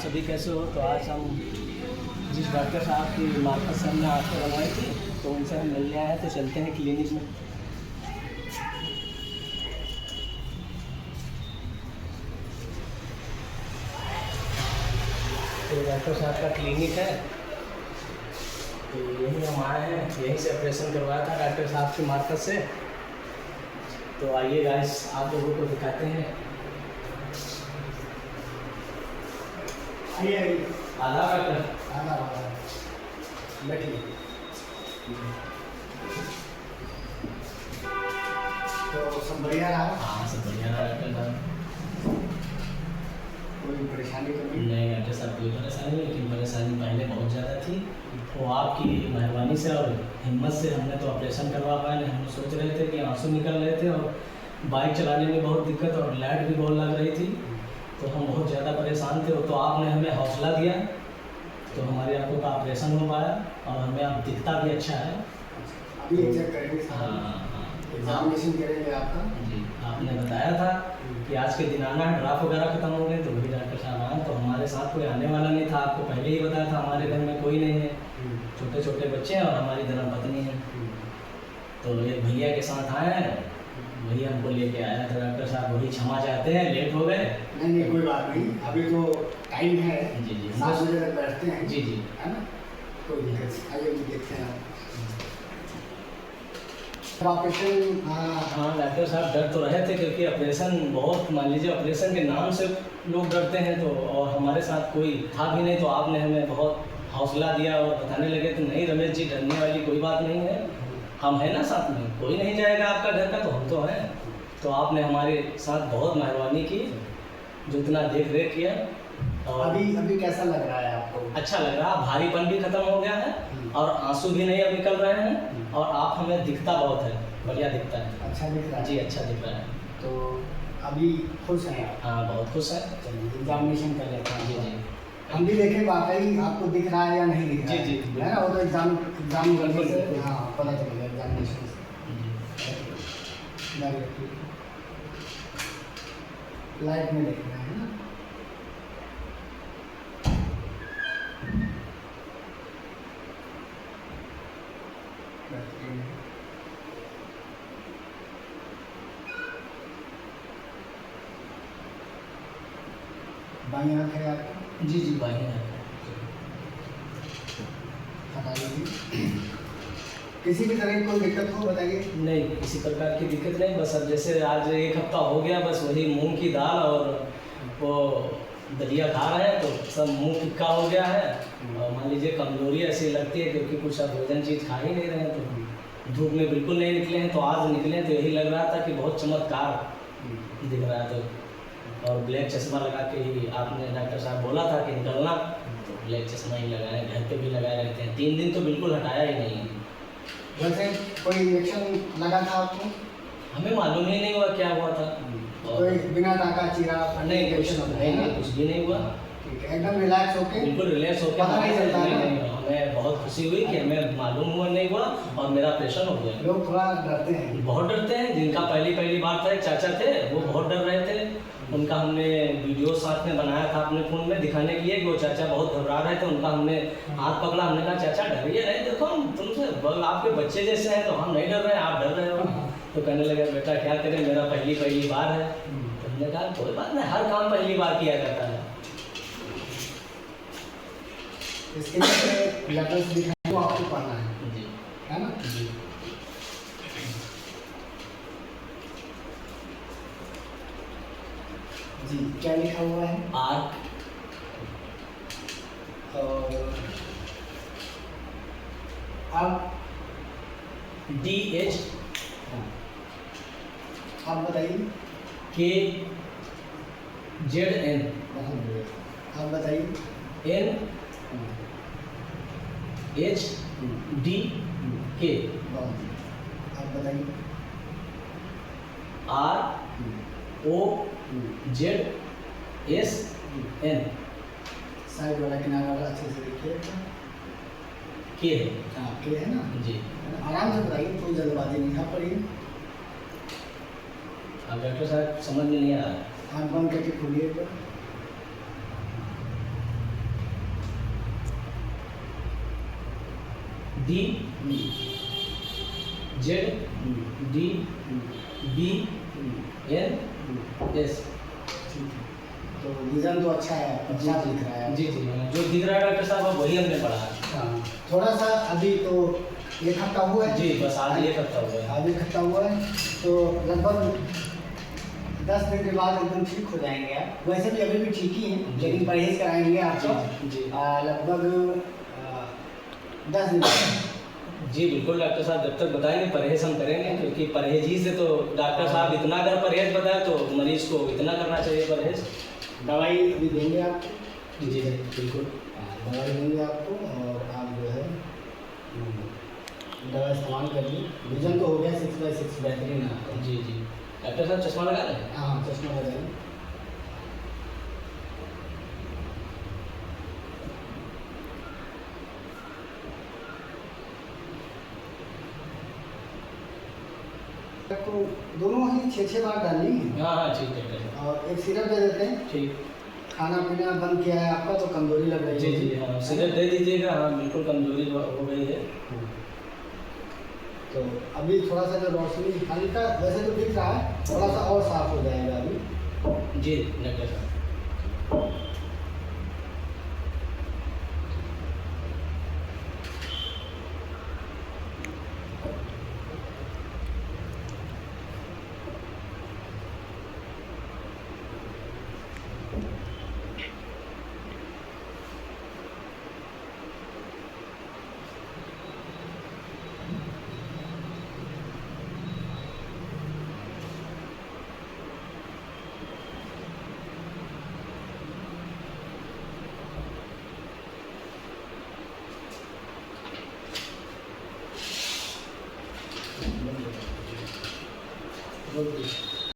सभी कैसे हो। तो आज हम जिस डॉक्टर साहब की मार्फत से हमने आँखें बनवाई थी तो उनसे हम मिलने आए हैं, तो चलते हैं क्लिनिक में। तो डॉक्टर साहब का क्लिनिक है, तो यहीं हम आए हैं, यहीं से ऑपरेशन करवाया था डॉक्टर साहब की मार्फत से। तो आइए गाइस, आप लोगों को दिखाते हैं। आइए आधा डॉक्टर आना बैठिए। तो सब बढ़िया रहा? हाँ सब बढ़िया रहा डॉक्टर साहब। कोई परेशानी तो नहीं? नहीं डॉक्टर साहब कोई परेशानी नहीं, लेकिन परेशानी पहले बहुत ज़्यादा थी। तो आपकी मेहरबानी से और हिम्मत से हमने तो ऑपरेशन करवा पाए नहीं। हम सोच रहे थे कि आंसू निकल रहे थे और बाइक चलाने में बहुत दिक्कत और लाइट भी बहुत लग रही थी, तो हम बहुत ज़्यादा परेशान थे। तो आपने हमें हौसला दिया, तो हमारी आंखों का ऑपरेशन हो पाया और हमें अब दिखता भी अच्छा है। अभी चेक करेंगे। हाँ हाँ एग्जामिनेशन करेंगे आपका। जी, आपने बताया था कि आज के दिन आना है, ड्राफ्ट वगैरह खत्म हो गए, तो वही डॉक्टर साहब आए। तो हमारे साथ कोई आने वाला नहीं था, आपको पहले ही बताया था हमारे घर में कोई नहीं है, छोटे छोटे बच्चे हैं और हमारी धर्मपत्नी है। तो एक भैया के साथ आए हैं, वही हमको लेके आया था डॉक्टर साहब। वही क्षमा चाहते हैं, लेट हो गए। नहीं कोई बात नहीं, अभी तो टाइम है। जी जी 7 बजे तक बैठते हैं। जी जी है ना, कोई दिक्कत। आइए देखते हैं ऑपरेशन। हाँ डॉक्टर साहब डर तो रहे थे, क्योंकि ऑपरेशन बहुत, मान लीजिए ऑपरेशन के नाम से लोग डरते हैं, तो और हमारे साथ कोई था भी नहीं। तो आपने हमें बहुत हौसला दिया और बताने लगे तो नहीं रमेश जी, डरने वाली कोई बात नहीं है, हम हैं ना साथ में, कोई नहीं जाएगा आपका घर का, तो हम तो हैं। तो आपने हमारे साथ बहुत मेहरबानी की, जो इतना देख रेख किया। और अभी कैसा लग रहा है आपको? अच्छा लग रहा, भारीपन भी खत्म हो गया है और आंसू भी नहीं अब निकल रहे हैं, और आप हमें दिखता बहुत है, बढ़िया दिखता है। अच्छा दिख रहा है जी, अच्छा दिख रहा है। तो अभी खुश हैं आप? हाँ बहुत खुश है। चलिए एग्जामिनेशन कर लेते हैं। जी जी हम भी देखें वाकई आपको दिख रहा है या नहीं दिख रहा है। जी, जी, है ना, वो तो एग्जाम करने से बिल्कुल। हाँ पता चलेगा एग्जामिनेशन से। लाइट में देखना है ना। बाईं आँख है आपकी? जी जी बाई है। हटा लीजिए। किसी भी तरह की कोई दिक्कत हो बताइए। नहीं किसी प्रकार की दिक्कत नहीं, बस अब जैसे आज एक हफ्ता हो गया, बस वही मूंग की दाल और वो दलिया खा रहे हैं, तो सब मुंह फिक्का हो गया है। और मान लीजिए कमजोरी ऐसी लगती है, क्योंकि कुछ अब भोजन चीज़ खा ही नहीं रहे हैं, तो धूप में बिल्कुल नहीं निकले हैं। तो आज निकले हैं तो यही लग रहा था कि बहुत चमत्कार दिख रहा है। तो और ब्लैक चश्मा लगा के ही आपने डॉक्टर साहब बोला था कि निकलना, तो ब्लैक चश्मा ही लगाए, घर पे भी लगाए रहते हैं। 3 दिन तो बिल्कुल हटाया ही नहीं है। वैसे कोई इंजेक्शन लगा था आपको? हमें मालूम ही नहीं हुआ क्या हुआ था। कोई बिना टाका चीरा नहीं कुछ नहीं, कुछ भी नहीं हुआ। ठीक है, एकदम रिलैक्स होके बिल्कुल रिलैक्स होकर पता नहीं चलता है। नहीं, हमें बहुत खुशी हुई कि हमें मालूम हुआ नहीं हुआ और मेरा ऑपरेशन हो गया। लोग थोड़ा डरते हैं, बहुत डरते हैं। जिनका पहली बार था, एक चाचा थे, वो बहुत डर रहे थे। उनका हमने वीडियो साथ में बनाया था अपने फ़ोन में दिखाने के लिए कि वो चाचा बहुत घबरा रहे थे। उनका हमने हाथ पकड़ा, हमने कहा चाचा डरिए नहीं, देखो हम तुमसे आपके बच्चे जैसे हैं, तो हम नहीं डर रहे हैं, आप डर रहे हो। तो कहने लगे बेटा क्या करें, मेरा पहली बार है। तो हमने कहा कोई बात नहीं, हर काम पहली बार किया जाता है। इसके लिए लेटर्स दिखाएं तो आपको पढ़ना जी है ना। जी जी क्या लिखा हुआ है? आर्क और आप DH आप बताइए। KZN बहुत बढ़िया। आप बताइए। NHDK बहुत बढ़िया। आप बताइए। ROZSN साइड वाला किनारा वाला अच्छे से देखिए। K है। हाँ के है ना जी। आराम से बताइए, कोई जल्दबाजी नहीं है। पढ़िए। अब डॉक्टर साहब समझ में नहीं आ रहा है। आँख बंद करके खोलिए। D Z D B N S। तो विजन तो अच्छा है, अच्छा दिख रहा है। जी जी हाँ, जो दिख रहा है डॉक्टर साहब अब वही हमने पढ़ा है। हाँ, थोड़ा सा अभी तो एक हफ्ता हुआ है। जी बस आज एक हफ्ता हुआ है। आज एक हफ्ता हुआ है, तो लगभग 10 दिन के बाद एकदम ठीक हो जाएंगे आप। वैसे भी अभी भी ठीक ही हैं, लेकिन परहेज कराएंगे आपको जी। लगभग 10 दिन बाद। जी बिल्कुल डॉक्टर साहब, जब तक बताएंगे परहेज हम करेंगे, क्योंकि परहेज ही से तो डॉक्टर साहब इतना अगर परहेज बताए तो मरीज को इतना करना चाहिए परहेज। दवाई अभी देंगे आपको। जी बिल्कुल। दवाई देंगे आपको और आप जो है दवा इस्तेमाल करिए। विजन तो हो गया 6/6 बेहतरीन है आपका। जी जी डॉक्टर साहब चश्मा लगा रहे हैं? हाँ, चश्मा लगाइए। आपको दोनों ही 6-6 बार डालनी है हाँ हाँ ठीक है डॉक्टर साहब। और एक सिरप दे देते हैं। ठीक। खाना पीना बंद किया है आपका तो कमजोरी लग रही जी है। जी हाँ सिगरेट दे दीजिएगा। हाँ बिल्कुल कमजोरी हो गई है। तो अभी थोड़ा सा जो रोशनी हल्का वैसे तो दिख रहा है, थोड़ा सा और साफ हो जाएगा अभी। जी डॉक्टर साहब। बोलिए।